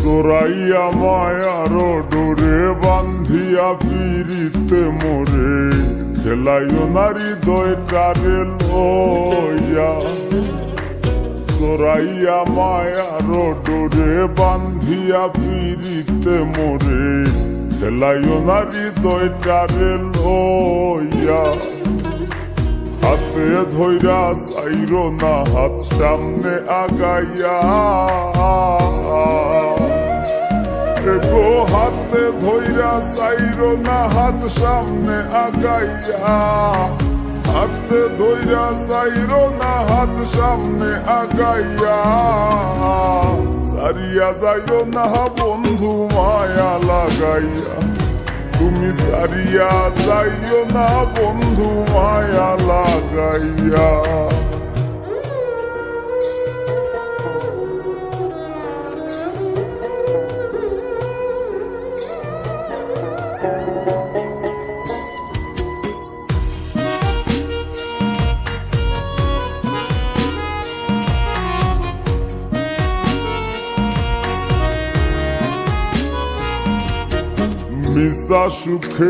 জোরাইয়া মায়ার ডোরে বান্ধিয়া পিরিতে মোরে খেলাইও নারী দয়টারে লইয়া জোরাইয়া মায়ার ডোরে বান্ধিয়া পিরিতে মোরে খেলাইও নারী দয়টারে লইয়া হাতে ধইরা চাইরো না হাত সামনে আগাইয়া গো হাতে ধইরা চাইরো না হাত সামনে আগাইয়া হাতে ধইরা চাইরো না হাত সামনে আগাইয়া সারিয়া যাইও না বন্ধু মায়া লাগাইয়া তুমি সারিয়া যাইও না বন্ধু মায়া লাগাইয়া মিশা সুখে